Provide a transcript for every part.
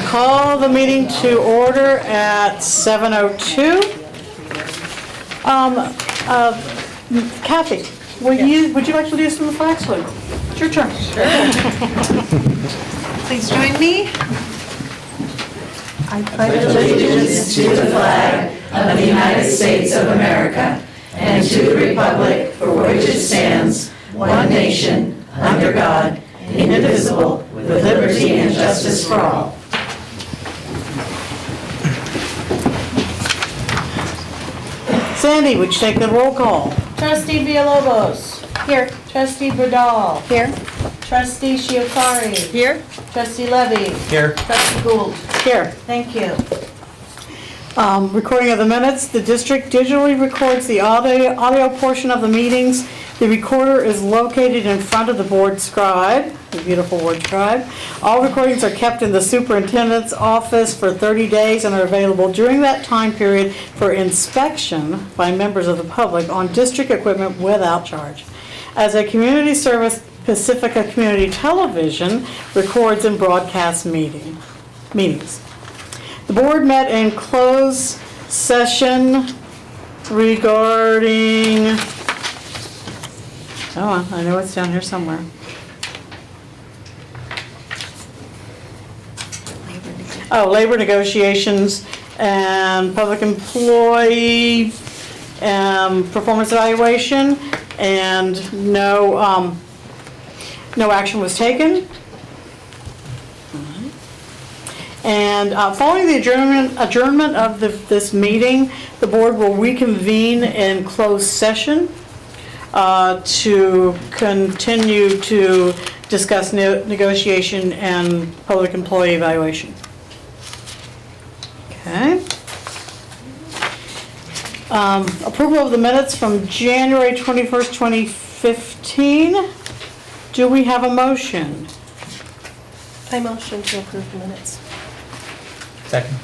Call the meeting to order at 7:02. Kathy, would you like to do some flag salute? It's your turn. Please join me. I pledge allegiance to the flag of the United States of America and to the republic for which it stands, one nation, under God, indivisible, with liberty and justice for all. Sandy, would you take the roll call? Trustee Villalobos. Here. Trustee Bradal. Here. Trustee Shiokari. Here. Trustee Levy. Here. Trustee Gould. Here. Thank you. Recording of the minutes. The district digitally records the audio portion of the meetings. The recorder is located in front of the board scribe, the beautiful word scribe. All recordings are kept in the superintendent's office for 30 days and are available during that time period for inspection by members of the public on district equipment without charge. As a community service, Pacifica Community Television records and broadcasts meetings. The board met in closed session regarding, oh, I know it's down here somewhere. Labor negotiations and public employee performance evaluation, and no action was taken. And following the adjournment of this meeting, the board will reconvene in closed session to continue to discuss negotiation and public employee evaluation. Okay. Approval of the minutes from January 21st, 2015. Do we have a motion? I motion to approve the minutes. Second.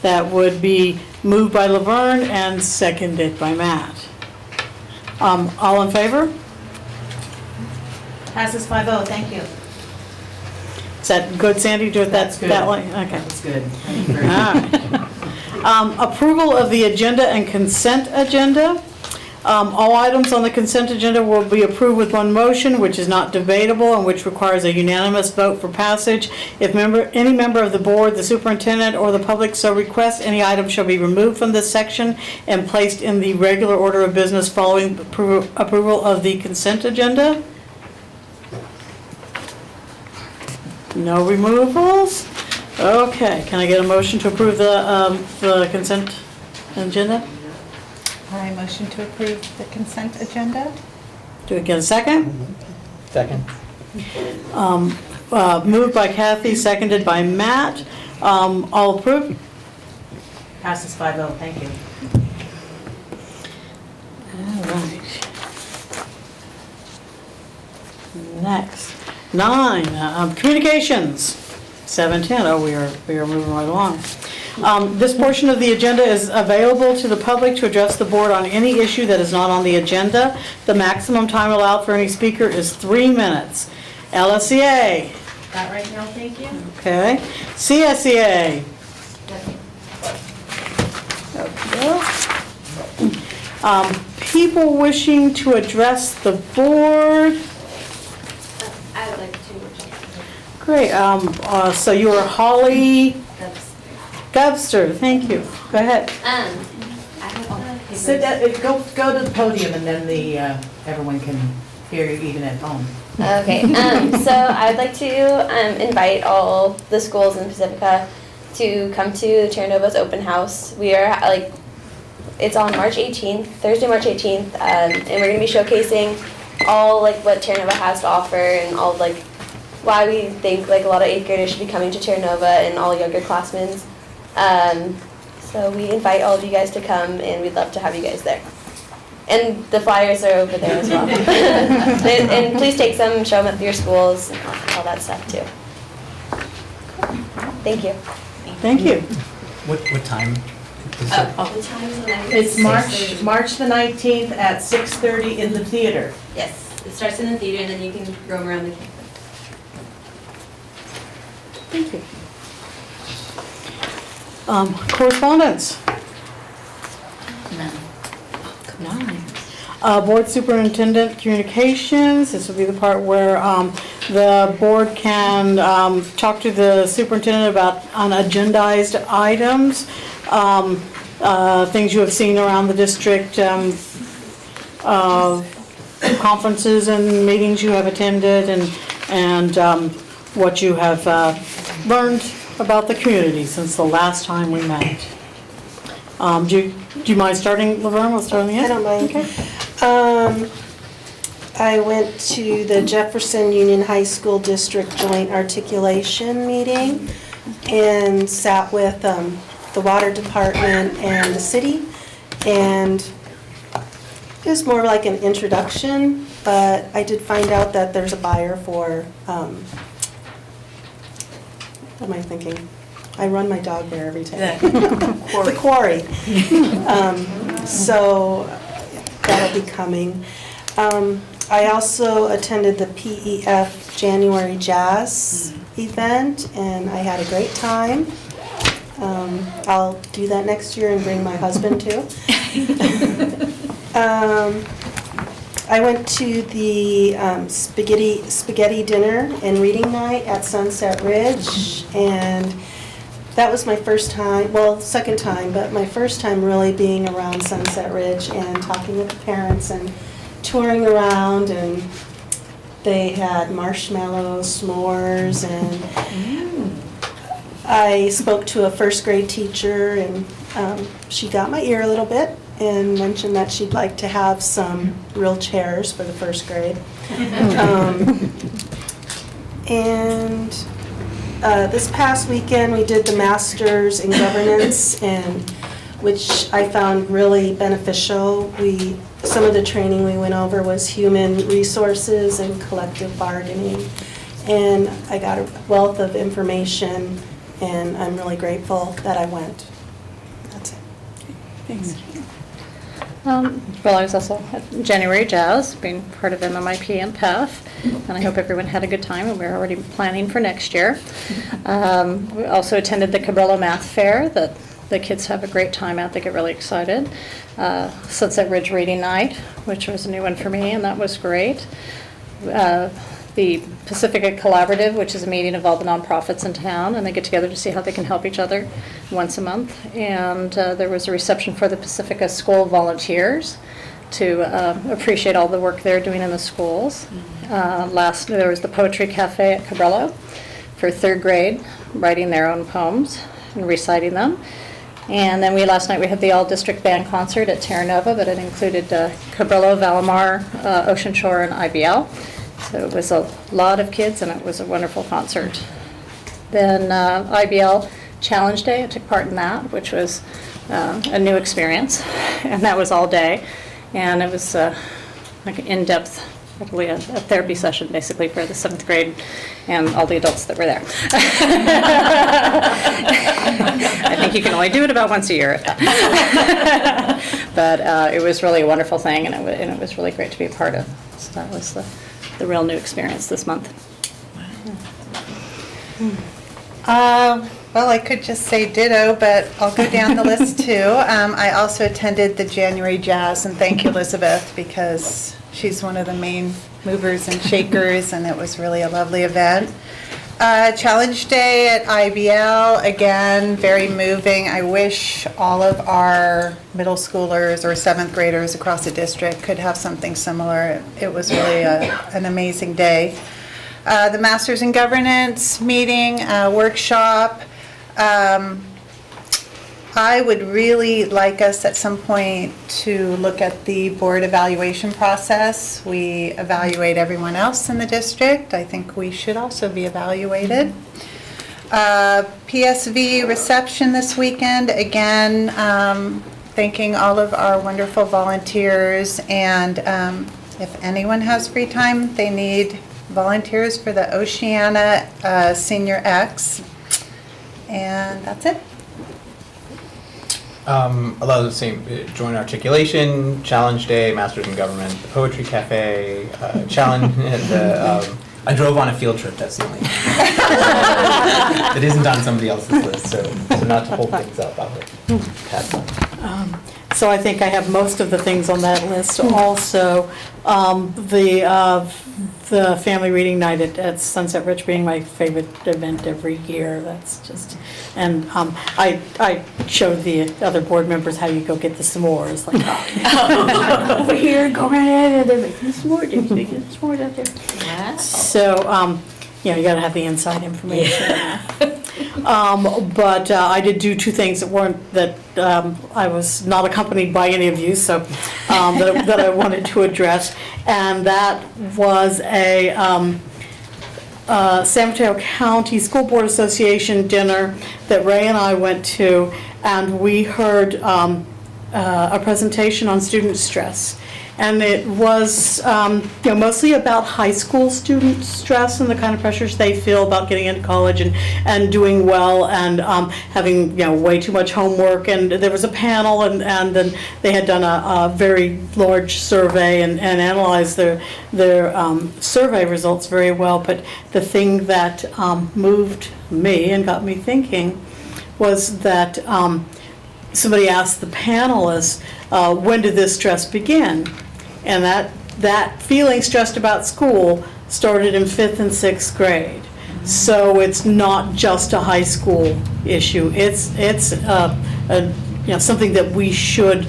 That would be moved by Laverne and seconded by Matt. All in favor? Passes 5-0. Thank you. Is that good, Sandy? Do it That's good. that way? Okay. That's good. Thank you very All much. right. Approval of the agenda and consent agenda. All items on the consent agenda will be approved with one motion, which is not debatable and which requires a unanimous vote for passage. If any member of the board, the superintendent, or the public so requests, any item shall be removed from this section and placed in the regular order of business following approval of the consent agenda. No removals? Okay, can I get a motion to approve the consent agenda? I motion to approve the consent agenda. Do we get a second? Second. Moved by Kathy, seconded by Matt. All approved? Passes 5-0. Thank you. All right. Next, 9, communications. 7:10. Oh, we are moving right along. This portion of the agenda is available to the public to address the board on any issue that is not on the agenda. The maximum time allowed for any speaker is 3 minutes. LSEA. That right now, thank you. Okay. CSEA. People wishing to address the board. I would like to. Great. So you are Holly Gubster. Thank you. Go ahead. I have Sit down, go to the podium and then everyone can hear you even at home. Okay, so I would like to invite all the schools in Pacifica to come to Terra Nova's open house. We are it's on March 18th, Thursday, March 18th, and we're going to be showcasing all what Terra Nova has to offer and all why we think a lot of 8th graders should be coming to Terra Nova and all younger classmen. So we invite all of you guys to come, and we'd love to have you guys there. And the flyers are over there as well. and please take some, show them at your schools, and all that stuff too. Thank you. Thank you. What time? It's March the 19th at 6:30 in the theater. Yes. It starts in the theater and then you can roam around the campus. Thank you. Correspondence? Board Superintendent Communications, this will be the part where the board can talk to the superintendent about unagendized items, things you have seen around the district, conferences and meetings you have attended, and what you have learned about the community since the last time we met. Do you mind starting, Laverne? We'll start on the end. I don't mind. Okay. I went to the Jefferson Union High School District Joint Articulation meeting and sat with the water department and the city, and it was more like an introduction, but I did find out that there's a buyer for, what am I thinking? I run my dog there every day. The quarry. So that'll be coming. I also attended the PEF January Jazz event, and I had a great time. I'll do that next year and bring my husband too. I went to the spaghetti dinner and reading night at Sunset Ridge, and that was my first time, well, second time, but my first time really being around Sunset Ridge and talking with the parents and touring around, and they had marshmallows, s'mores, and I spoke to a first grade teacher, and she got my ear a little bit and mentioned that she'd like to have some real chairs for the first grade. And this past weekend, we did the Masters in Governance, and which I found really beneficial. Some of the training we went over was human resources and collective bargaining, and I got a wealth of information, and I'm really grateful that I went. That's it. Thanks. Well, I was also at January Jazz, being part of MMIP and PEF, and I hope everyone had a good time, and we're already planning for next year. We also attended the Cabrillo Math Fair that the kids have a great time at. They get really excited. Sunset Ridge Reading Night, which was a new one for me, and that was great. The Pacifica Collaborative, which is a meeting of all the nonprofits in town, and they get together to see how they can help each other once a month. And there was a reception for the Pacifica school volunteers to appreciate all the work they're doing in the schools. Lastly, there was the Poetry Cafe at Cabrillo for third grade, writing their own poems and reciting them. And then last night we had the all-district band concert at Terra Nova, but it included Cabrillo, Valimar, Ocean Shore, and IBL. So it was a lot of kids, and it was a wonderful concert. Then IBL Challenge Day, I took part in that, which was a new experience, and that was all day. And it was like an in-depth, probably a therapy session, basically, for the 7th grade and all the adults that were there. I think you can only do it about once a year. But it was really a wonderful thing, and it was really great to be a part of. So that was the real new experience this month. Well, I could just say ditto, but I'll go down the list too. I also attended the January Jazz, and thank you, Elizabeth, because she's one of the main movers and shakers, and it was really a lovely event. Challenge Day at IBL, again, very moving. I wish all of our middle schoolers or 7th graders across the district could have something similar. It was really an amazing day. The Masters in Governance meeting, workshop. I would really like us at some point to look at the board evaluation process. We evaluate everyone else in the district. I think we should also be evaluated. PSV reception this weekend. Again, thanking all of our wonderful volunteers. And if anyone has free time, they need volunteers for the Oceana Senior X. And that's it. A lot of the same, joint articulation, challenge day, masters in government, the poetry cafe, challenge, I drove on a field trip, that's the only thing. It isn't on somebody else's list, so not to hold things up, I would pass that. So I think I have most of the things on that list. Also, the family reading night at Sunset Ridge being my favorite event every year. That's just, and I showed the other board members how you go get the s'mores. Like, over here, go right ahead, they're making the s'mores. They're making the s'mores out there. Wow. So, you know, you got to have the inside information. But I did do two things that I was not accompanied by any of you, so that I wanted to address, and that was a San Mateo County School Board Association dinner that Ray and I went to, and we heard a presentation on student stress. And it was mostly about high school student stress and the kind of pressures they feel about getting into college and doing well and having way too much homework. And there was a panel, and then they had done a very large survey and analyzed their survey results very well. But the thing that moved me and got me thinking was that somebody asked the panelists, when did this stress begin? And that feeling stressed about school started in 5th and 6th grade. So it's not just a high school issue. It's something that we should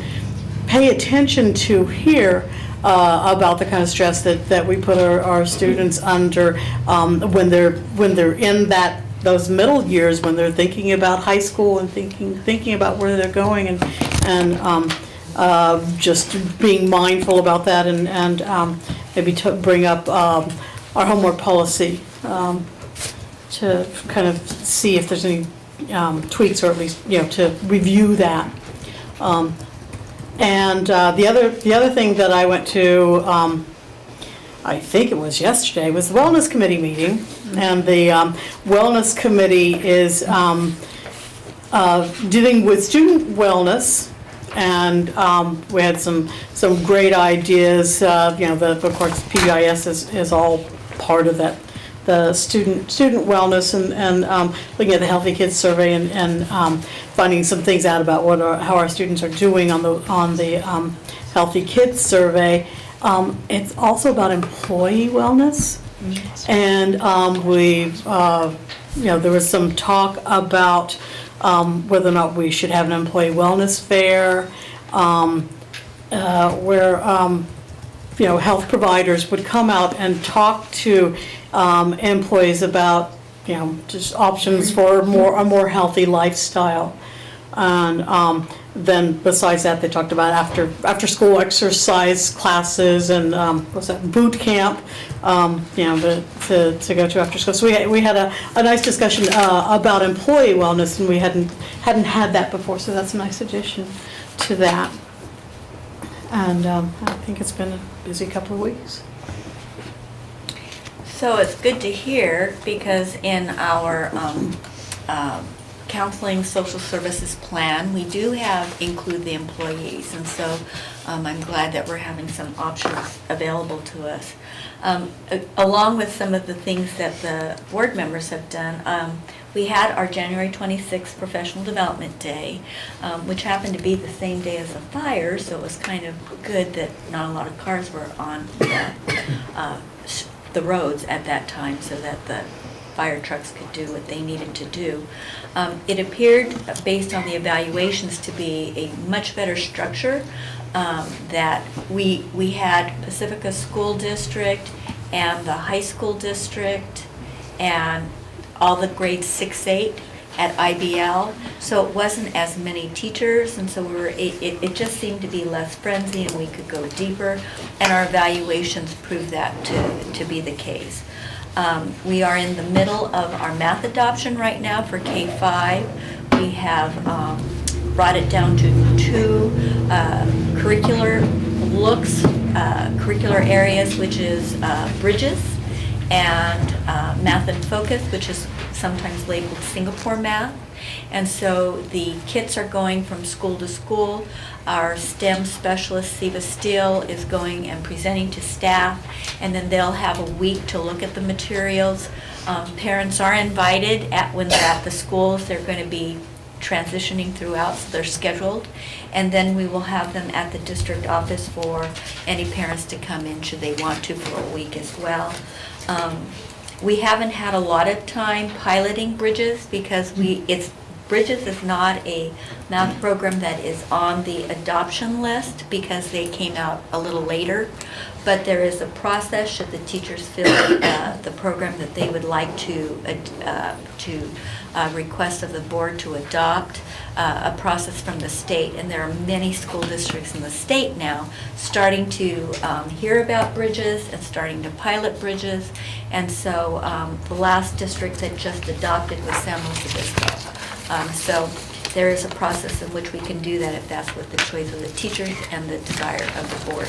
pay attention to here about the kind of stress that we put our students under when they're in those middle years, when they're thinking about high school and thinking about where they're going and just being mindful about that and maybe to bring up our homework policy to kind of see if there's any tweaks, or at least to review that. And the other thing that I went to, I think it was yesterday, was the Wellness Committee meeting. And the Wellness Committee is dealing with student wellness. And we had some great ideas. Of course, PBIS is all part of that. The student wellness and looking at the Healthy Kids survey and finding some things out about how our students are doing on the Healthy Kids survey. It's also about employee wellness, and there was some talk about whether or not we should have an employee wellness fair, where health providers would come out and talk to employees about just options for a more healthy lifestyle. And then besides that, they talked about after school exercise classes and what's that, boot camp, to go to after school. So we had a nice discussion about employee wellness, and we hadn't had that before. So that's a nice addition to that. And I think it's been a busy couple of weeks. So it's good to hear, because in our counseling social services plan, we do include the employees, and so I'm glad that we're having some options available to us. Along with some of the things that the board members have done, we had our January 26th Professional Development Day, which happened to be the same day as the fire, so it was kind of good that not a lot of cars were on the roads at that time, so that the fire trucks could do what they needed to do. It appeared, based on the evaluations, to be a much better structure, that we had Pacifica School District and the high school district and all the grades 6-8 at IBL, so it wasn't as many teachers, and so it just seemed to be less frenzy, and we could go deeper, and our evaluations proved that to be the case. We are in the middle of our math adoption right now for K-5. We have brought it down to 2 curricular areas, which is Bridges and Math and Focus, which is sometimes labeled Singapore Math. And so the kits are going from school to school. Our STEM specialist, Siva Steele, is going and presenting to staff, and then they'll have a week to look at the materials. Parents are invited when they're at the schools. They're going to be transitioning throughout, so they're scheduled. And then we will have them at the district office for any parents to come in should they want to for a week as well. We haven't had a lot of time piloting Bridges because Bridges is not a math program that is on the adoption list because they came out a little later. But there is a process should the teachers feel the program that they would like to request of the board to adopt, a process from the state. And there are many school districts in the state now starting to hear about Bridges and starting to pilot Bridges. And so the last district that just adopted was San Luis Obispo. So there is a process in which we can do that if that's what the choice of the teachers and the desire of the board.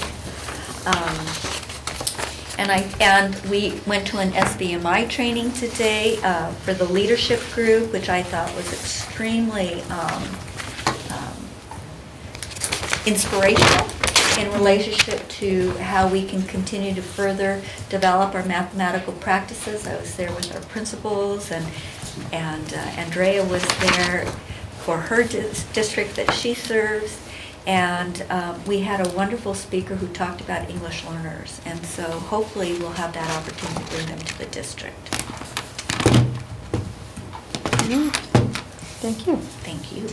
And we went to an SBMI training today for the leadership group, which I thought was extremely inspirational in relationship to how we can continue to further develop our mathematical practices. I was there with our principals, and Andrea was there for her district that she serves. And we had a wonderful speaker who talked about English learners. And so hopefully we'll have that opportunity to bring them to the district. Thank you. Thank you.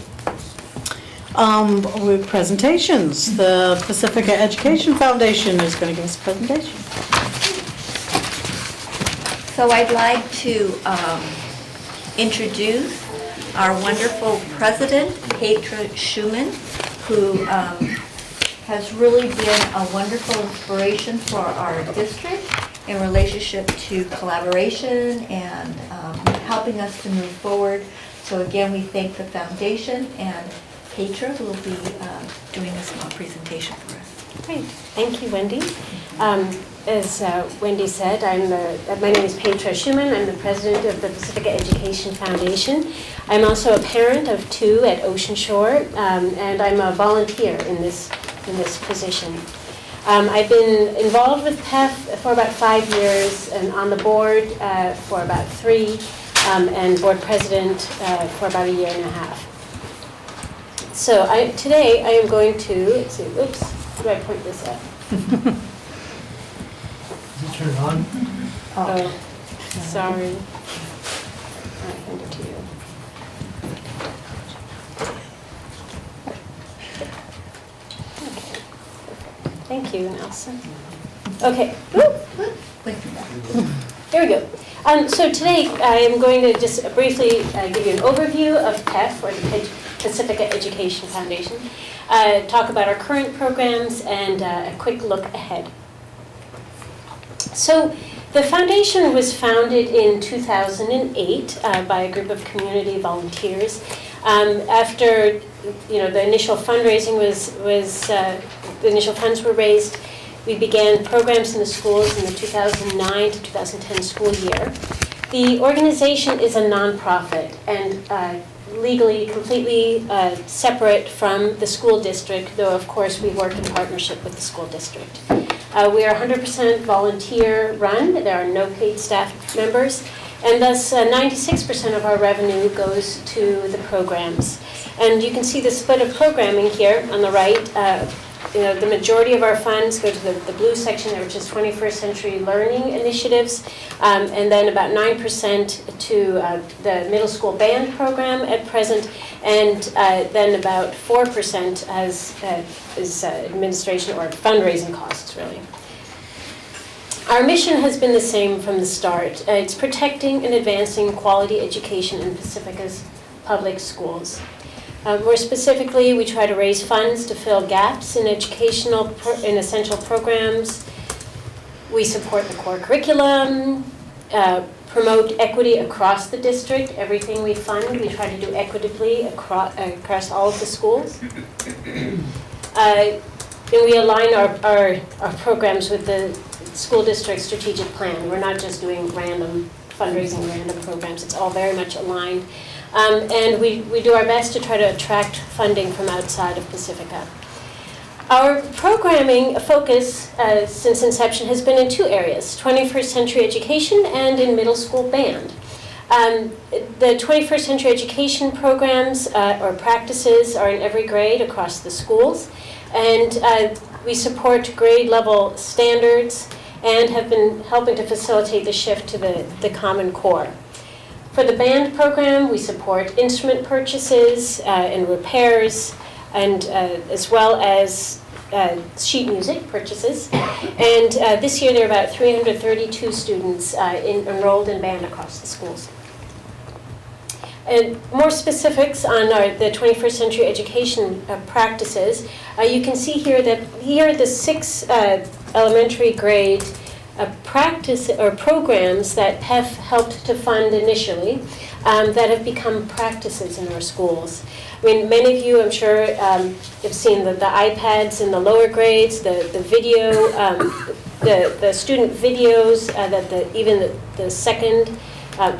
With presentations, the Pacifica Education Foundation is going to give us a presentation. So I'd like to introduce our wonderful president, Petra Schumann, who has really been a wonderful inspiration for our district in relationship to collaboration and helping us to move forward. So again, we thank the foundation, and Petra will be doing a small presentation for us. Great. Thank you, Wendy. As Wendy said, my name is Petra Schumann. I'm the president of the Pacifica Education Foundation. I'm also a parent of 2 at Ocean Shore, and I'm a volunteer in this position. I've been involved with PEF for about 5 years, and on the board for about 3, and board president for about 1.5 years. So today I am going to, let's see, oops, how do I point this at? Turn it on. Oh, sorry. I'll hand it to you. Okay, perfect. Thank you, Nelson. Okay. There we go. So today I am going to just briefly give you an overview of PEF, or the Pacifica Education Foundation, talk about our current programs, and a quick look ahead. So the foundation was founded in 2008 by a group of community volunteers. After the initial fundraising the initial funds were raised, we began programs in the schools in the 2009 to 2010 school year. The organization is a nonprofit and legally completely separate from the school district, though of course we work in partnership with the school district. We are 100% volunteer run. There are no paid staff members, and thus 96% of our revenue goes to the programs. And you can see the split of programming here on the right. The majority of our funds go to the blue section there, which is 21st century learning initiatives, and then about 9% to the middle school band program at present, and then about 4% is administration or fundraising costs, really. Our mission has been the same from the start. It's protecting and advancing quality education in Pacifica's public schools. More specifically, we try to raise funds to fill gaps in in essential programs. We support the core curriculum, promote equity across the district. Everything we fund, we try to do equitably across all of the schools. And we align our programs with the school district strategic plan. We're not just doing random fundraising random programs. It's all very much aligned. And we do our best to try to attract funding from outside of Pacifica. Our programming focus since inception has been in two areas, 21st century education and in middle school band. The 21st century education programs or practices are in every grade across the schools, and we support grade level standards and have been helping to facilitate the shift to the Common Core. For the band program, we support instrument purchases and repairs, and as well as sheet music purchases. And this year there are about 332 students enrolled in band across the schools. And more specifics on the 21st century education practices, you can see here that here are the 6 elementary grade practice or programs that PEF helped to fund initially that have become practices in our schools. I mean, many of you, I'm sure, have seen the iPads in the lower grades, the video, the student videos that even the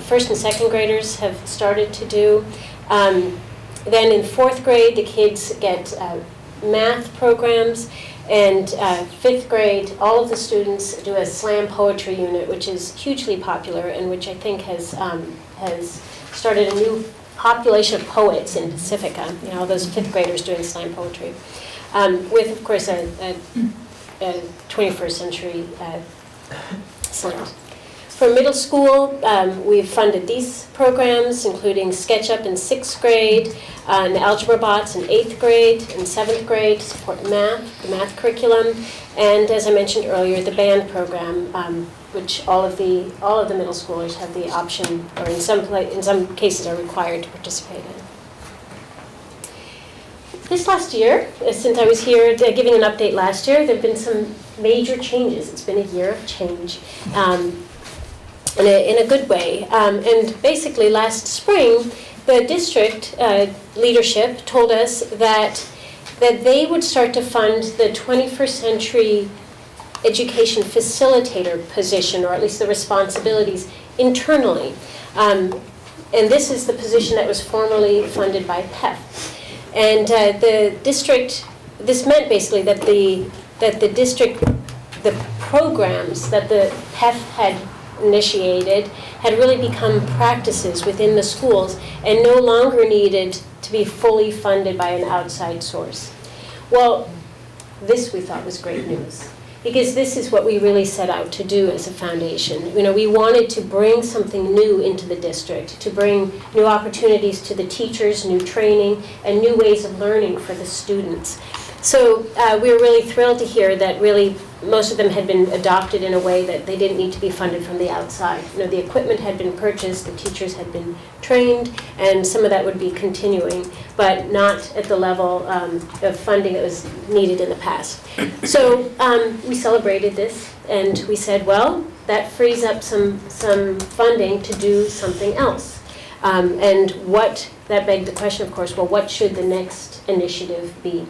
first and second graders have started to do. Then in 4th grade, the kids get math programs. And 5th grade, all of the students do a slam poetry unit, which is hugely popular and which I think has started a new population of poets in Pacifica. You know, all those 5th graders doing slam poetry, with of course a 21st century slant. For middle school, we've funded these programs, including SketchUp in 6th grade, and Algebra Bots in 8th grade and 7th grade to support math, the math curriculum, and as I mentioned earlier, the band program, which all of the middle schoolers have the option, or in some cases are required to participate in. This last year, since I was here giving an update last year, there have been some major changes. It's been a year of change. In a good way. And basically last spring, the district leadership told us that they would start to fund the 21st century education facilitator position, or at least the responsibilities, internally. And this is the position that was formerly funded by PEF. And the district, this meant basically that the district, the programs that the PEF had initiated had really become practices within the schools and no longer needed to be fully funded by an outside source. Well, this we thought was great news, because this is what we really set out to do as a foundation. You know, we wanted to bring something new into the district, to bring new opportunities to the teachers, new training, and new ways of learning for the students. So we were really thrilled to hear that really most of them had been adopted in a way that they didn't need to be funded from the outside. You know, the equipment had been purchased, the teachers had been trained, and some of that would be continuing, but not at the level of funding that was needed in the past. So we celebrated this, and we said, well, that frees up some funding to do something else. And that begged the question, of course, well, what should the next initiative be?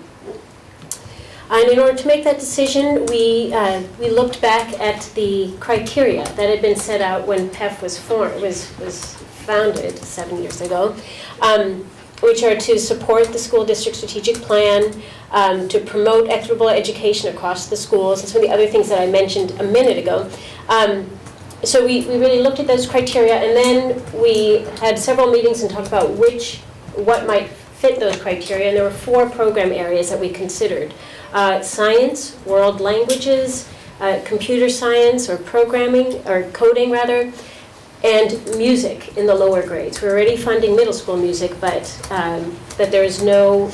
And in order to make that decision, we looked back at the criteria that had been set out when PEF was founded 7 years ago, which are to support the school district strategic plan, to promote equitable education across the schools, and some of the other things that I mentioned a minute ago. So we really looked at those criteria, and then we had several meetings and talked about what might fit those criteria, and there were 4 program areas that we considered. Science, world languages, computer science or programming, or coding rather, and music in the lower grades. We're already funding middle school music, but there is no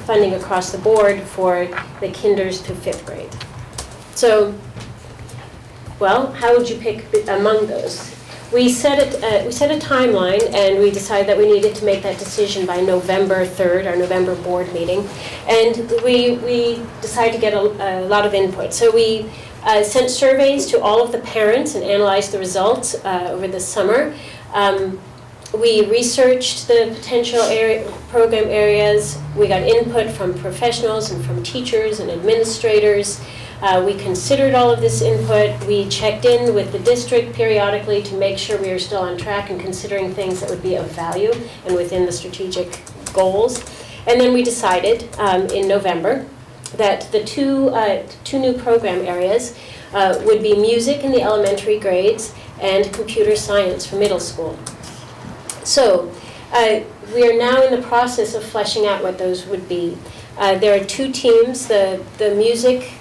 funding across the board for the kinders to 5th grade. So, well, how would you pick among those? We set a timeline, and we decided that we needed to make that decision by November 3rd, our November board meeting. And we decided to get a lot of input. So we sent surveys to all of the parents and analyzed the results over the summer. We researched the potential program areas. We got input from professionals and from teachers and administrators. We considered all of this input. We checked in with the district periodically to make sure we are still on track and considering things that would be of value and within the strategic goals. And then we decided in November that the two new program areas would be music in the elementary grades and computer science for middle school. So we are now in the process of fleshing out what those would be. There are two teams. The music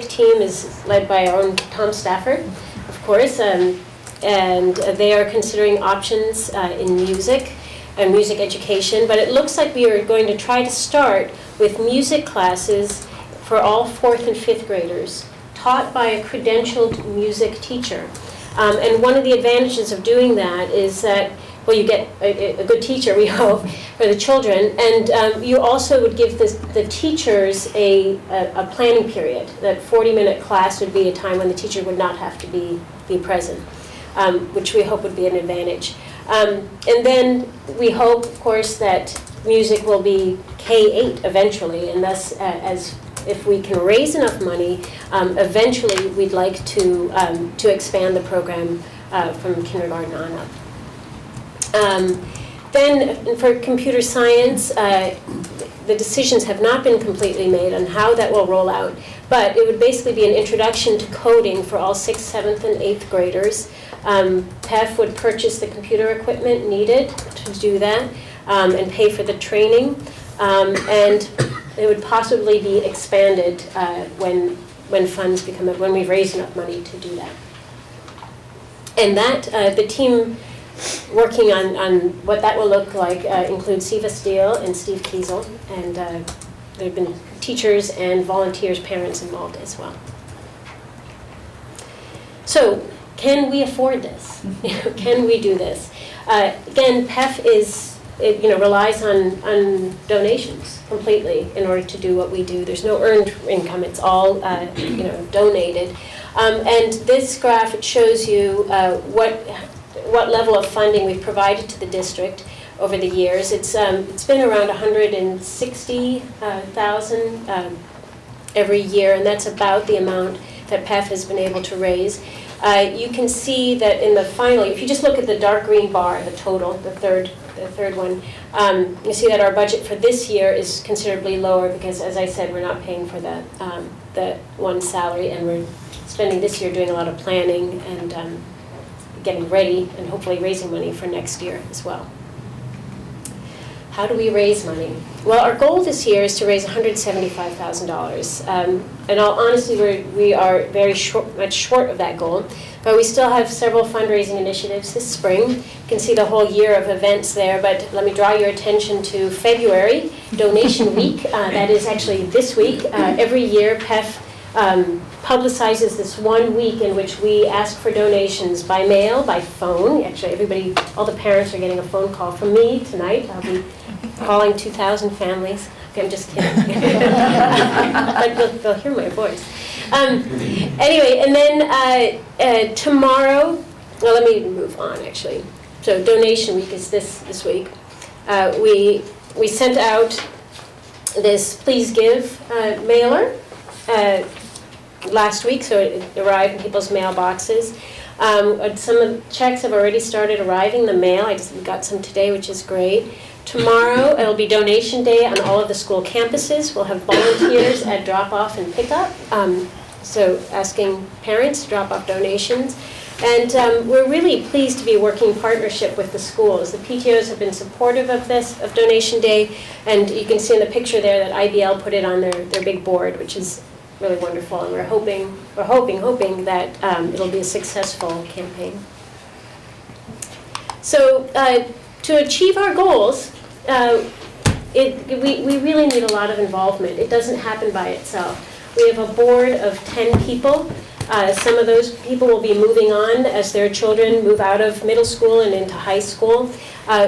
team is led by our own Tom Stafford, of course, and they are considering options in music and music education. But it looks like we are going to try to start with music classes for all 4th and 5th graders, taught by a credentialed music teacher. And one of the advantages of doing that is that, well, you get a good teacher, we hope, for the children, and you also would give the teachers a planning period. That 40-minute class would be a time when the teacher would not have to be present, which we hope would be an advantage. And then we hope, of course, that music will be K-8 eventually, and thus, as if we can raise enough money, eventually we'd like to expand the program from kindergarten on up. Then for computer science, the decisions have not been completely made on how that will roll out, but it would basically be an introduction to coding for all 6th, 7th, and 8th graders. PEF would purchase the computer equipment needed to do that and pay for the training, and it would possibly be expanded when funds when we've raised enough money to do that. And that the team working on what that will look like includes Siva Steele and Steve Kiesel, and there have been teachers and volunteers, parents involved as well. So, can we afford this? Can we do this? Again, PEF relies on donations completely in order to do what we do. There's no earned income; it's all donated. And this graph, it shows you what level of funding we've provided to the district over the years. It's been around $160,000 every year, and that's about the amount that PEF has been able to raise. You can see that in the final, if you just look at the dark green bar, the total, the third one, you see that our budget for this year is considerably lower because, as I said, we're not paying for the one salary, and we're spending this year doing a lot of planning and getting ready and hopefully raising money for next year as well. How do we raise money? Well, our goal this year is to raise $175,000. In all honesty, we are much short of that goal, but we still have several fundraising initiatives this spring. You can see the whole year of events there, but let me draw your attention to February, Donation Week. That is actually this week. Every year, PEF publicizes this one week in which we ask for donations by mail, by phone. Actually, all the parents are getting a phone call from me tonight. I'll be calling 2,000 families. Okay, I'm just kidding. But they'll hear my voice. Anyway, and then tomorrow, well, let me move on, actually. So Donation Week is this week. We sent out this Please Give mailer last week, so it arrived in people's mailboxes. Some of the checks have already started arriving in the mail. I just got some today, which is great. Tomorrow, it'll be donation day on all of the school campuses. We'll have volunteers at drop-off and pickup, so asking parents to drop off donations. And we're really pleased to be working in partnership with the schools. The PTOs have been supportive of Donation Day, and you can see in the picture there that IBL put it on their big board, which is really wonderful, and we're hoping that it'll be a successful campaign. So to achieve our goals, we really need a lot of involvement. It doesn't happen by itself. We have a board of 10 people. Some of those people will be moving on as their children move out of middle school and into high school.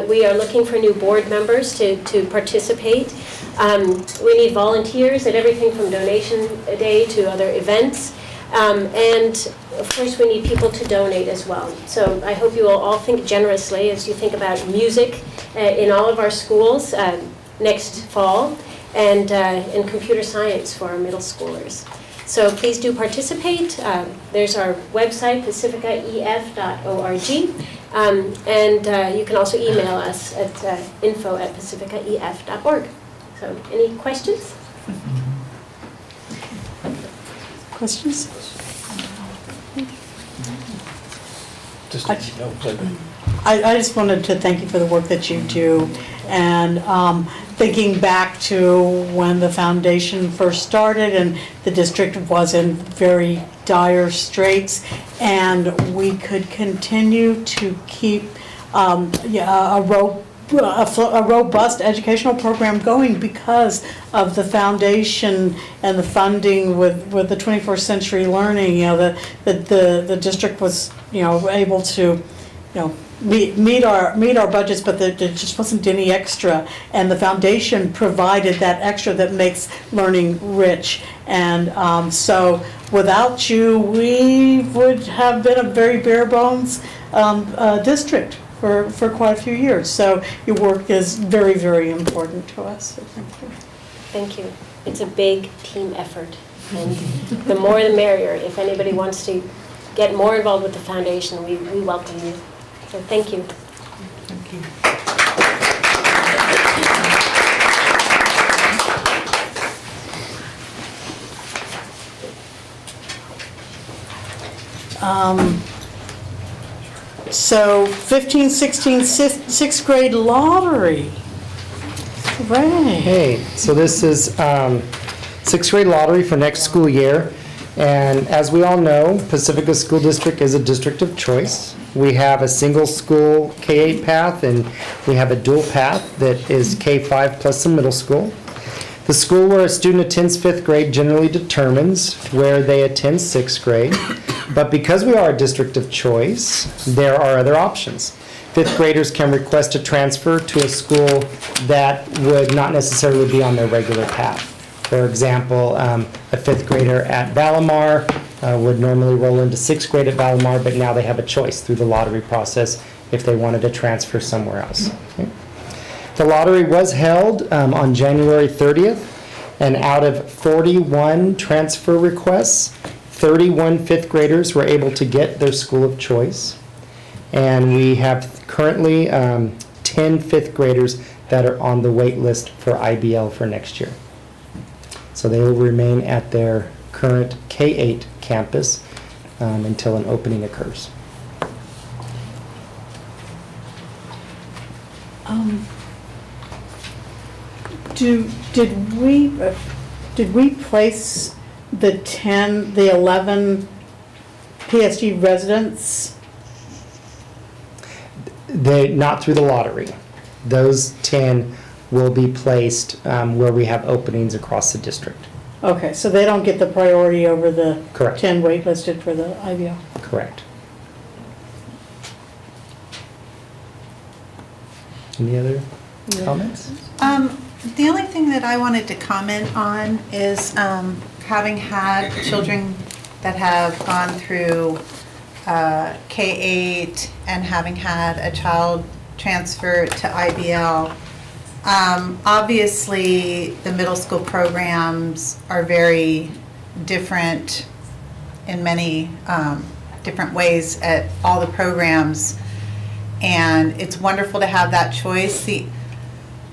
We are looking for new board members to participate. We need volunteers at everything from Donation Day to other events. And of course, we need people to donate as well. So I hope you will all think generously as you think about music in all of our schools next fall. and computer science for our middle schoolers. So please do participate. There's our website, pacificaef.org, and you can also email us at info@pacificaef.org. So any questions? Questions? I just wanted to thank you for the work that you do, and thinking back to when the foundation first started and the district was in very dire straits, and we could continue to keep a robust educational program going because of the foundation and the funding with the 21st Century Learning. The district was able to meet our budgets, but there just wasn't any extra, and the foundation provided that extra that makes learning rich. And so without you, we would have been a very bare bones district for quite a few years. So your work is very, very important to us. So thank you. Thank you. It's a big team effort, and the more the merrier. If anybody wants to get more involved with the foundation, we welcome you. So thank you. Thank you. So 15, 16, sixth grade lottery. Hooray. Hey, so this is sixth grade lottery for next school year. And as we all know, Pacifica School District is a district of choice. We have a single school K-8 path, and we have a dual path that is K-5 plus some middle school. The school where a student attends fifth grade generally determines where they attend sixth grade. But because we are a district of choice, there are other options. Fifth graders can request a transfer to a school that would not necessarily be on their regular path. For example, a fifth grader at Valimar would normally roll into sixth grade at Valimar, but now they have a choice through the lottery process if they wanted to transfer somewhere else. Okay. The lottery was held on January 30th, and out of 41 transfer requests, 31 fifth graders were able to get their school of choice. And we have currently 10 fifth graders that are on the wait list for IBL for next year. So they will remain at their current K-8 campus until an opening occurs. Did we place the 11 PSD residents? Not through the lottery. Those 10 will be placed where we have openings across the district. Okay, so they don't get the priority over the Correct. 10 waitlisted for the IBL? Correct. Any other comments? The only thing that I wanted to comment on is having had children that have gone through K-8 and having had a child transfer to IBL. Obviously, the middle school programs are very different in many different ways at all the programs, and it's wonderful to have that choice.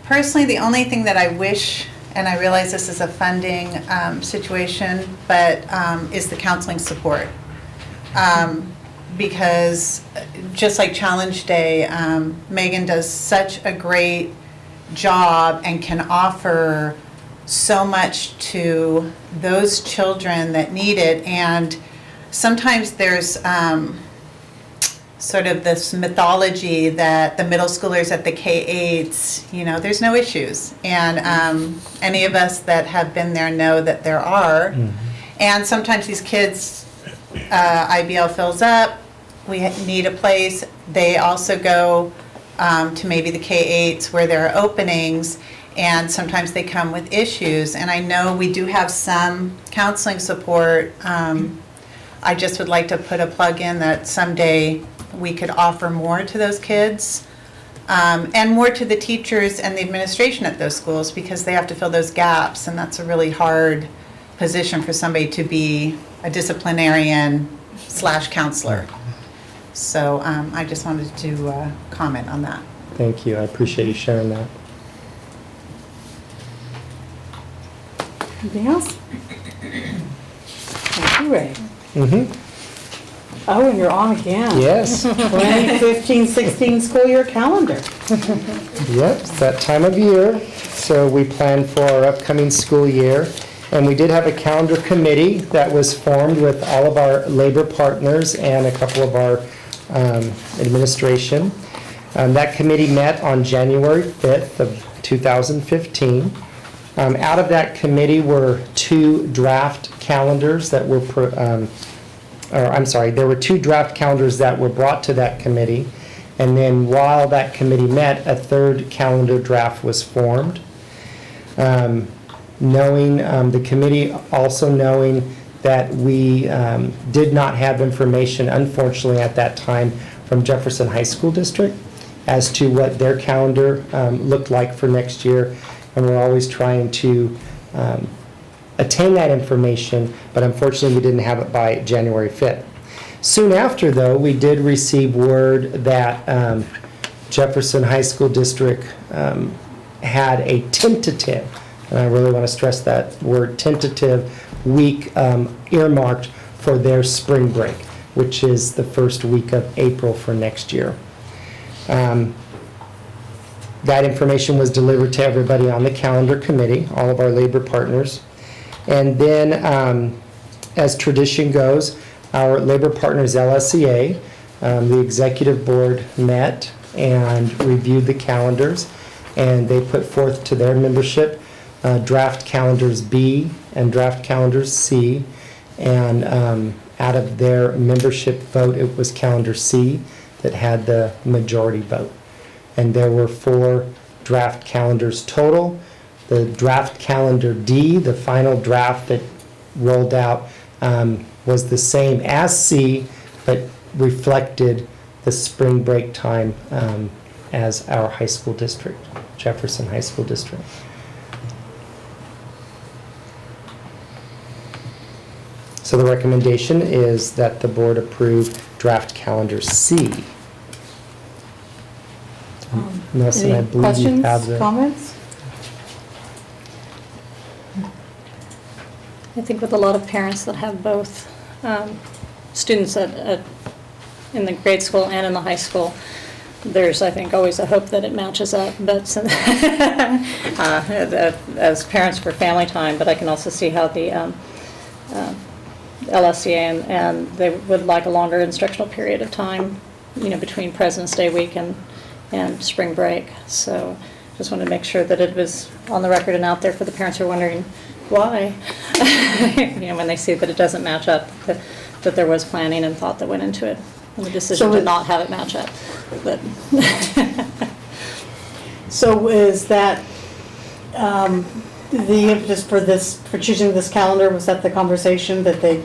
Personally, the only thing that I wish, and I realize this is a funding situation, but is the counseling support. Because just like Challenge Day, Megan does such a great job and can offer so much to those children that need it. And sometimes there's sort of this mythology that the middle schoolers at the K-8s, there's no issues. And any of us that have been there know that there are. Mm-hmm. And sometimes these kids, IBL fills up, we need a place. They also go to maybe the K-8s where there are openings, and sometimes they come with issues. And I know we do have some counseling support. I just would like to put a plug in that someday we could offer more to those kids. and more to the teachers and the administration at those schools because they have to fill those gaps, and that's a really hard position for somebody to be a disciplinarian / counselor. So I just wanted to comment on that. Thank you. I appreciate you sharing that. Anything else? Thank you, Ray. Oh, and you're on again. Yes. 2015-16 school year calendar. Yep, it's that time of year. So we plan for our upcoming school year. And we did have a calendar committee that was formed with all of our labor partners and a couple of our administration. That committee met on January 5th of 2015. Out of that committee were 2 draft calendars that were, there were 2 draft calendars that were brought to that committee. And then while that committee met, a 3rd calendar draft was formed. The committee also knowing that we did not have information, unfortunately, at that time from Jefferson High School District as to what their calendar looked like for next year. And we're always trying to attain that information, but unfortunately we didn't have it by January 5th. Soon after, though, we did receive word that Jefferson High School District had a tentative, and I really want to stress that word, tentative week earmarked for their spring break, which is the first week of April for next year. That information was delivered to everybody on the calendar committee, all of our labor partners. And then, as tradition goes, our labor partners LSEA, the executive board met and reviewed the calendars, and they put forth to their membership draft calendars B and draft calendars C, and out of their membership vote, it was calendar C that had the majority vote. And there were 4 draft calendars total. The draft calendar D, the final draft that rolled out, was the same as C, but reflected the spring break time as our high school district, Jefferson High School District. So the recommendation is that the board approve draft calendar C. Nelson, I Any believe you have questions, the... comments? I think with a lot of parents that have both students in the grade school and in the high school, there's, I think, always a hope that it matches up. But as parents for family time, but I can also see how the LSEA and they would like a longer instructional period of time, between President's Day week and spring break. So just wanted to make sure that it was on the record and out there for the parents who are wondering why, when they see that it doesn't match up, that there was planning and thought that went into it, and the decision to not have it match up. But So is that the impetus for choosing this calendar? Was that the conversation that they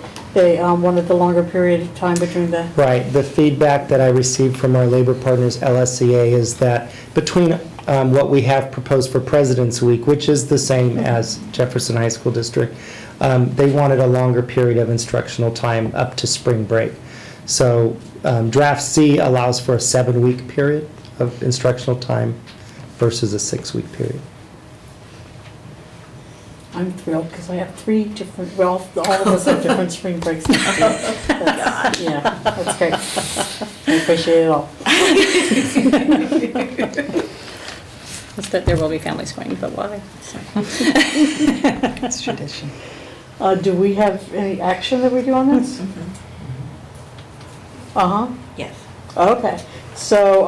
wanted the longer period of time between the... Right. The feedback that I received from our labor partners, LSEA, is that between what we have proposed for President's Week, which is the same as Jefferson High School District, they wanted a longer period of instructional time up to spring break. So Draft C allows for a 7-week period of instructional time versus a 6-week period. I'm thrilled because I have 3 different, all of us have different spring breaks. Yeah, that's great. I appreciate it all. it's that there will be families going, but why? So. It's tradition. Do we have any action that we do on this? Mm-hmm. Uh-huh. Yes. Okay. So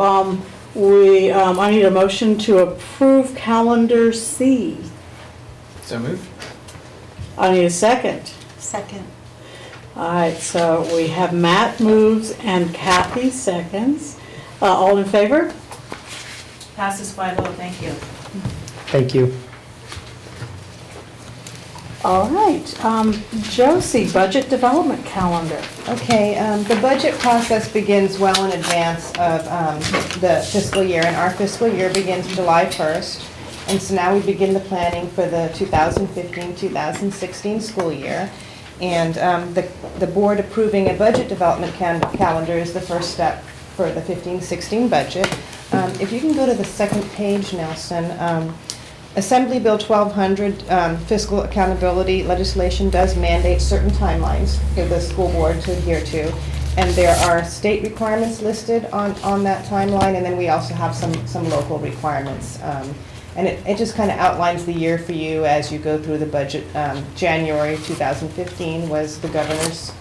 I need a motion to approve calendar C. So moved. I need a second. Second. All right, so we have Matt moves and Kathy seconds. All in favor? Passes 5-0, thank you. Thank you. All right, Josie, budget development calendar. Okay, the budget process begins well in advance of the fiscal year, and our fiscal year begins July 1st. And so now we begin the planning for the 2015-2016 school year. And the board approving a budget development calendar is the first step for the 15-16 budget. If you can go to the second page, Nelson. Assembly Bill 1200 fiscal accountability legislation does mandate certain timelines for the school board to adhere to. And there are state requirements listed on that timeline, and then we also have some local requirements. And it just kind of outlines the year for you as you go through the budget. January 2015 was the governor's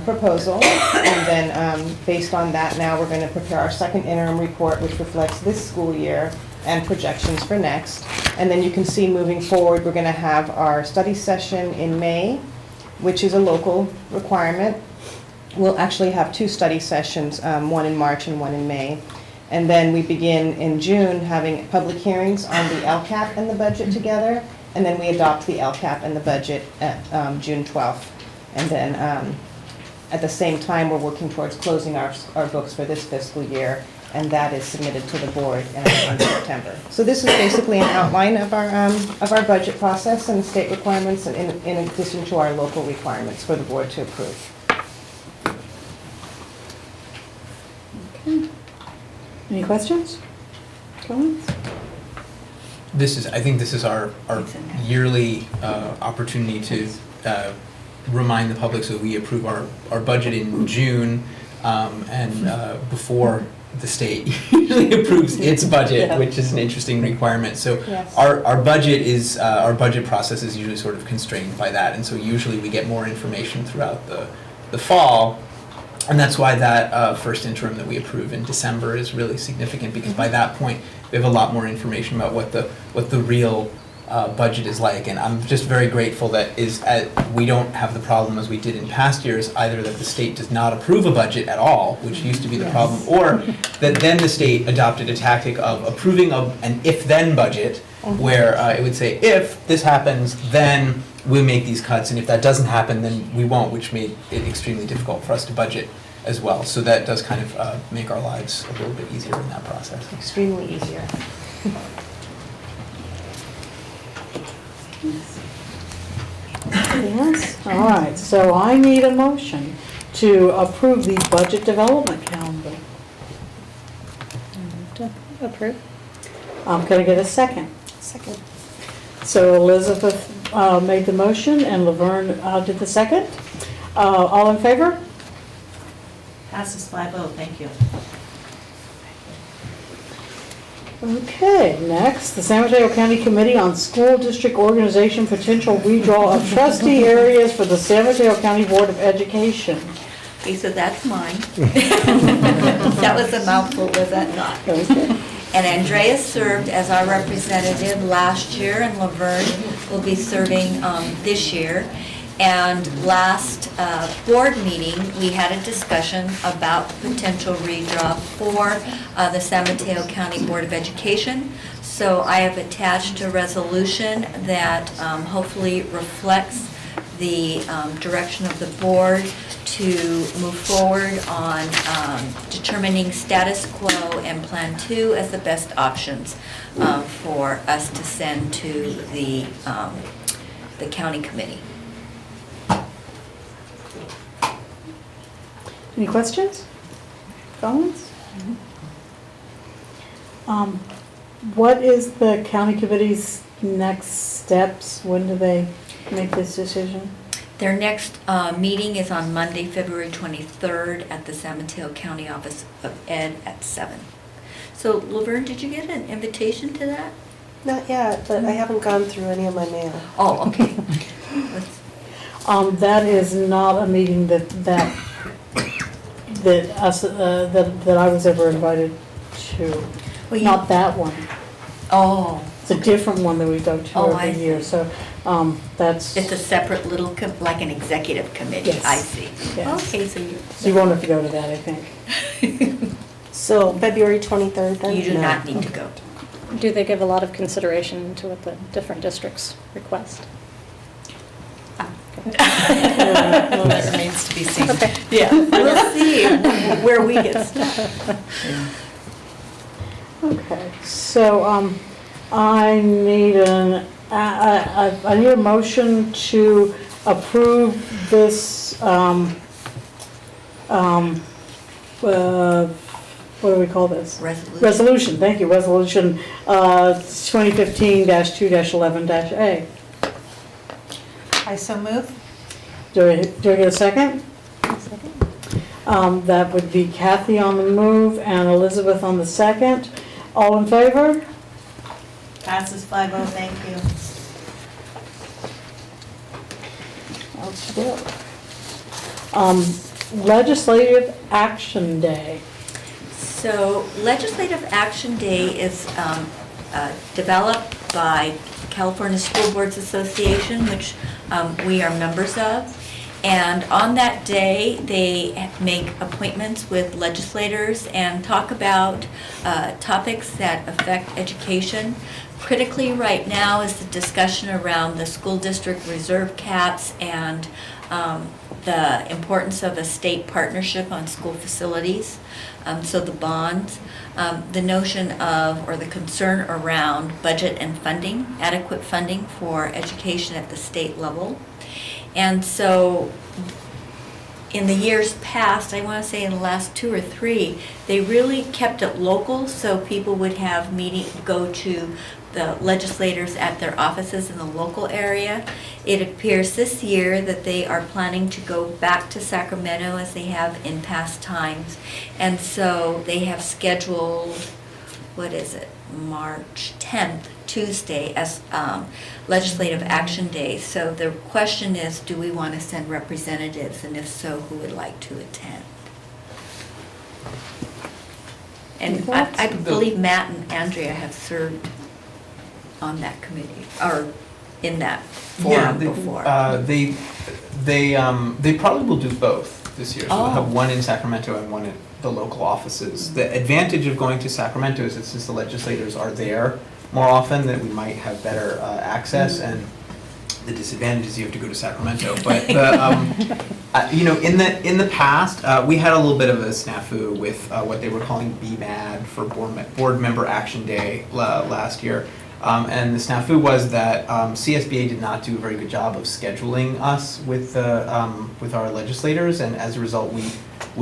proposal. And then based on that, now we're going to prepare our second interim report, which reflects this school year and projections for next. And then you can see moving forward, we're going to have our study session in May, which is a local requirement. We'll actually have 2 study sessions, one in March and one in May. And then we begin in June having public hearings on the LCAP and the budget together. And then we adopt the LCAP and the budget at June 12th. And then at the same time, we're working towards closing our books for this fiscal year. And that is submitted to the board in September. So this is basically an outline of our budget process and state requirements, and in addition to our local requirements for the board to approve. Okay. Any questions? Comments? I think this is our yearly opportunity to remind the public, so we approve our budget in June, and before the state usually approves its budget, Yeah. which is an interesting requirement. So Yes. our budget process is usually sort of constrained by that, and so usually we get more information throughout the fall. And that's why that first interim that we approve in December is really significant, because by that point we have a lot more information about what the real budget is like. And I'm just very grateful that we don't have the problem as we did in past years, either that the state does not approve a budget at all, which used to be the problem, or that then the state adopted a tactic of approving an if-then budget, where it would say, if this happens, then we'll make these cuts, and if that doesn't happen, then we won't, which made it extremely difficult for us to budget as well. So that does kind of make our lives a little bit easier in that process. Extremely easier. Anything else? All right, so I need a motion to approve the budget development calendar. To approve. Can I get a second? Second. So Elizabeth made the motion and Laverne did the second. All in favor? Passes 5-0, thank you. Okay, next, the San Mateo County Committee on School District Organization Potential Redraw of Trustee Areas for the San Mateo County Board of Education. Okay, so that's mine. That was a mouthful, was that not? Okay. And Andrea served as our representative last year, and Laverne will be serving this year. And last board meeting, we had a discussion about potential redraw for the San Mateo County Board of Education. So I have attached a resolution that hopefully reflects the direction of the board to move forward on determining status quo and Plan 2 as the best options for us to send to the county committee. Any questions? Comments? What is the county committee's next steps? When do they make this decision? Their next meeting is on Monday, February 23rd at the San Mateo County Office of Ed at 7. So Laverne, did you get an invitation to that? Not yet, but I haven't gone through any of my mail. Oh, okay. That is not a meeting that I was ever invited to. Well, Not that one. Oh. It's a different one that we go to Oh, I every year, see. so that's. It's a separate little, like an executive committee, Yes. I see. Yes. Okay, so you. So you won't have to go to that, I think. So February 23rd then? You do No. not need to go. Do they give a lot of consideration to what the different districts request? That remains to be seen. Yeah, we'll see where we get stuck. Okay, so, I need I need a motion to approve this, what do we call this? Resolution, thank you, resolution, 2015-2-11-A. I so move. Do I get a second? That would be Kathy on the move and Elizabeth on the second. All in favor? Passes 5-0, thank you. Legislative Action Day. So Legislative Action Day is developed by California School Boards Association, which we are members of. And on that day, they make appointments with legislators and talk about topics that affect education. Critically right now is the discussion around the school district reserve caps and the importance of a state partnership on school facilities. So the bonds, the notion of, or the concern around budget and funding, adequate funding for education at the state level. And so in the years past, I want to say in the last 2 or 3, they really kept it local, so people would have go to the legislators at their offices in the local area. It appears this year that they are planning to go back to Sacramento as they have in past times. And so they have scheduled, March 10th, Tuesday, as Legislative Action Day. So the question is, do we want to send representatives, and if so, who would like to attend? And I believe Matt and Andrea have served on that committee, or in that forum before. They probably will do both this year. So we'll have one in Sacramento and one at the local offices. The advantage of going to Sacramento is that since the legislators are there more often, that we might have better access, and the disadvantage is you have to go to Sacramento. But in the past, we had a little bit of a snafu with what they were calling BMAD for Board Member Action Day last year. And the snafu was that CSBA did not do a very good job of scheduling us with our legislators, and as a result, we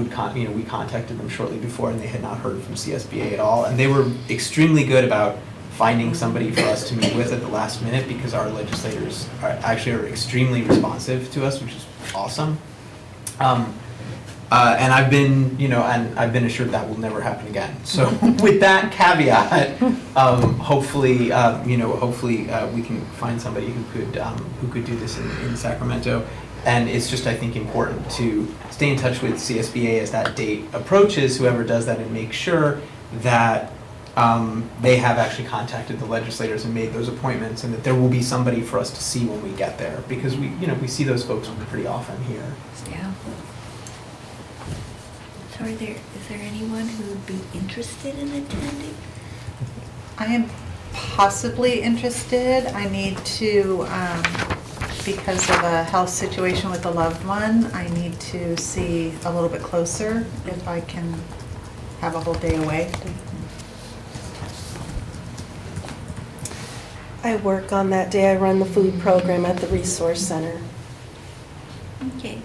contacted them shortly before, and they had not heard from CSBA at all. And they were extremely good about finding somebody for us to meet with at the last minute, because our legislators are extremely responsive to us, which is awesome. And I've been assured that will never happen again. So with that caveat, hopefully we can find somebody who could do this in Sacramento. And it's just, I think, important to stay in touch with CSBA as that date approaches, whoever does that, and make sure that they have actually contacted the legislators and made those appointments, and that there will be somebody for us to see when we get there, because we see those folks pretty often here. Yeah. So is there anyone who would be interested in attending? I am possibly interested. I need to, because of a health situation with a loved one, I need to see a little bit closer if I can have a whole day away. I work on that day. I run the food program at the Resource Center. Okay,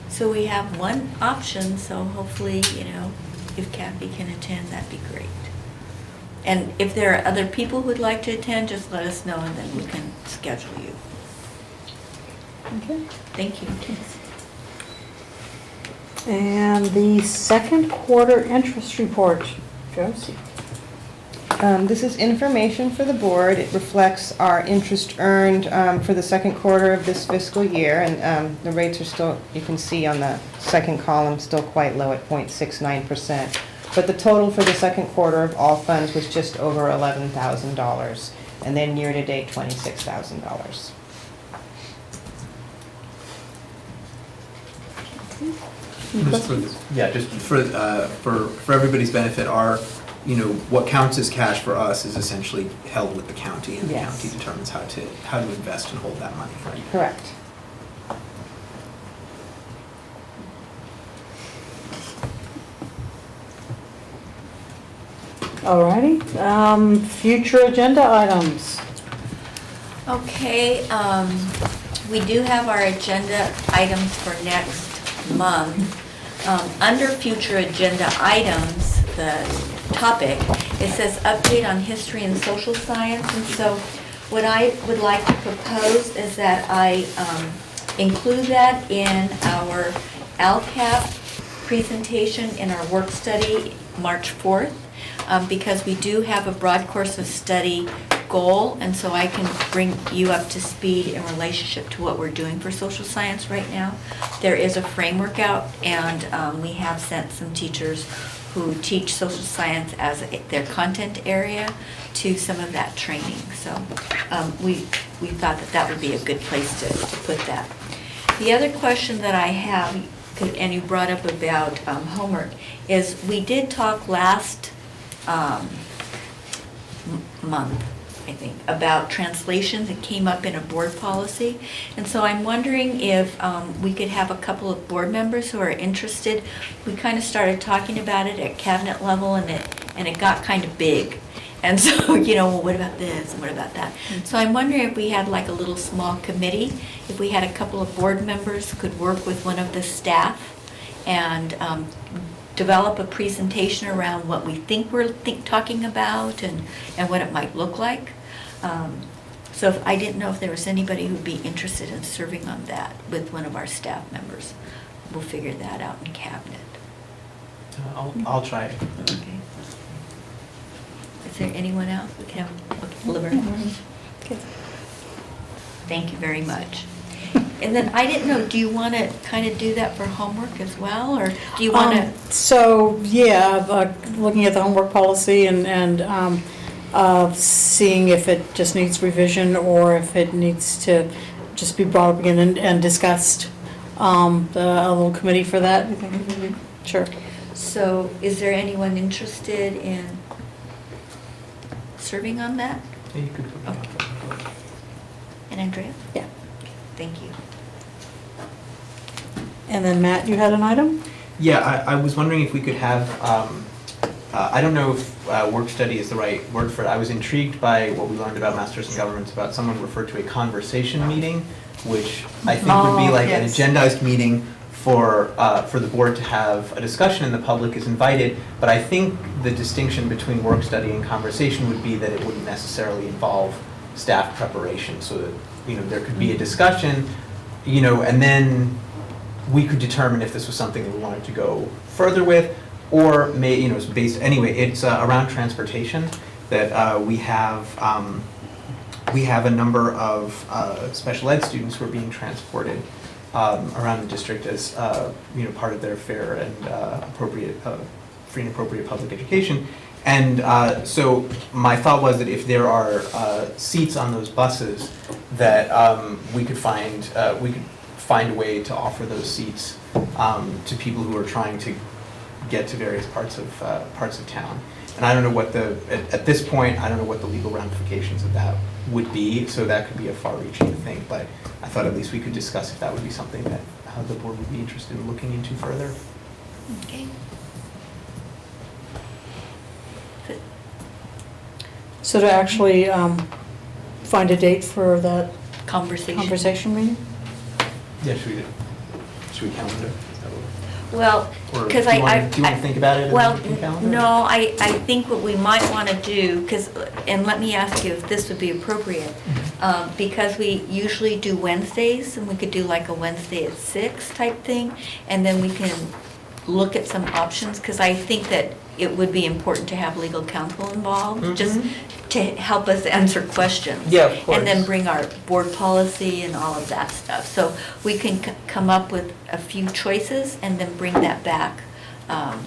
so we have one option, so hopefully, if Kathy can attend, that'd be great. And if there are other people who'd like to attend, just let us know, and then we can schedule you. Okay. Thank you. And the second quarter interest report, Josie. This is information for the board. It reflects our interest earned for the second quarter of this fiscal year, and the rates are still, you can see on the second column, still quite low at 0.69%. But the total for the second quarter of all funds was just over $11,000, and then year-to-date $26,000. Just for everybody's benefit, what counts as cash for us is essentially held with the county, and the Yes. county determines how to invest and hold that money, right? Correct. Alrighty, future agenda items. Okay, we do have our agenda items for next month. Under future agenda items, the topic, it says update on history and social science. And so what I would like to propose is that I include that in our LCAP presentation in our work study March 4th, because we do have a broad course of study goal, and so I can bring you up to speed in relationship to what we're doing for social science right now. There is a framework out, and we have sent some teachers who teach social science as their content area to some of that training. So we thought that that would be a good place to put that. The other question that I have, and you brought up about homework, is we did talk last month, I think, about translations. It came up in a board policy. And so I'm wondering if we could have a couple of board members who are interested. We kind of started talking about it at cabinet level, and it got kind of big. And so, well, what about this and what about that? So I'm wondering if we had like a little small committee, if we had a couple of board members who could work with one of the staff and develop a presentation around what we think we're talking about and what it might look like. So I didn't know if there was anybody who'd be interested in serving on that with one of our staff members. We'll figure that out in cabinet. I'll try it. Okay. Is there anyone else? We can have Laverne. Okay. Thank you very much. And then I didn't know, do you want to kind of do that for homework as well, or do you want to? So, yeah, looking at the homework policy and seeing if it just needs revision or if it needs to just be brought up again and discussed, a little committee for that, you think? Mm-hmm. Sure. So is there anyone interested in serving on that? Yeah, you could. Okay. And Andrea? Yeah. Thank you. And then Matt, you had an item? Yeah, I was wondering if we could have, I don't know if work study is the right word for it. I was intrigued by what we learned about Masters in Governments about someone referred to a conversation meeting, which I think would be like yes. an agendized meeting for the board to have a discussion and the public is invited. But I think the distinction between work study and conversation would be that it wouldn't necessarily involve staff preparation, so that there could be a discussion, and then we could determine if this was something that we wanted to go further with, or it's based anyway. It's around transportation that we have a number of special ed students who are being transported around the district as part of their fair and appropriate free and appropriate public education. And so my thought was that if there are seats on those buses, that we could find a way to offer those seats to people who are trying to get to various parts of town. And I don't know what at this point, I don't know what the legal ramifications of that would be. So that could be a far-reaching thing. But I thought at least we could discuss if that would be something that the board would be interested in looking into further. Okay. So to actually find a date for that Conversation meeting? Yeah, should we calendar? Well, Or because do you want to think about it? Well, and we can calendar? no, I think what we might want to do, and let me ask you if this would be appropriate, because we usually do Wednesdays, and we could do like a Wednesday at 6 type thing, and then we can look at some options, because I think that it would be important to have legal counsel involved, just to help us answer questions. Yeah, of course. And then bring our board policy and all of that stuff. So we can come up with a few choices and then bring that back. I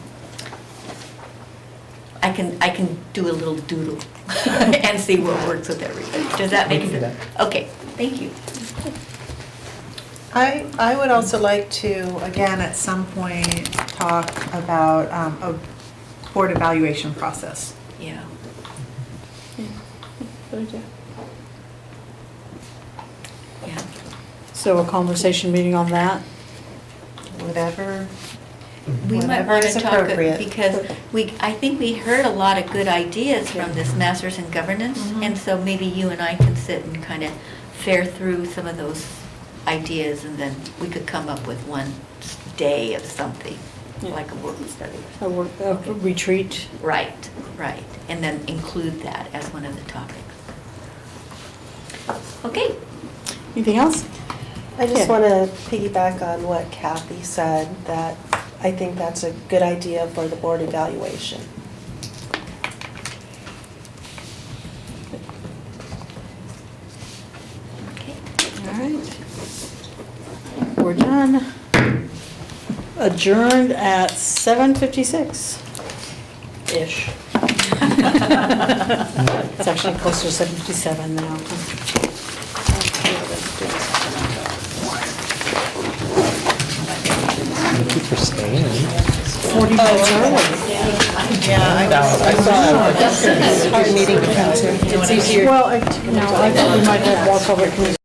can do a little doodle and see what works with everybody. Does that make sense? Okay, thank you. I would also like to, again, at some point, talk about a board evaluation process. Yeah. Good idea. Yeah. So a conversation meeting on that? Whatever. We might Whatever want is to talk, appropriate. because I think we heard a lot of good ideas from this Masters in Governance, and so maybe you and I can sit and kind of fare through some of those ideas, and then we could come up with one day of something, like a work study. A retreat. Right, right, and then include that as one of the topics. Okay. Anything else? I just Yeah. want to piggyback on what Kathy said, that I think that's a good idea for the board evaluation. Okay. All right. We're done. Adjourned at 7:56-ish. It's actually closer to 7:57 now. Thank you for staying. 40 minutes early. Hard meeting to come to. Well, I thought we might have more public communication.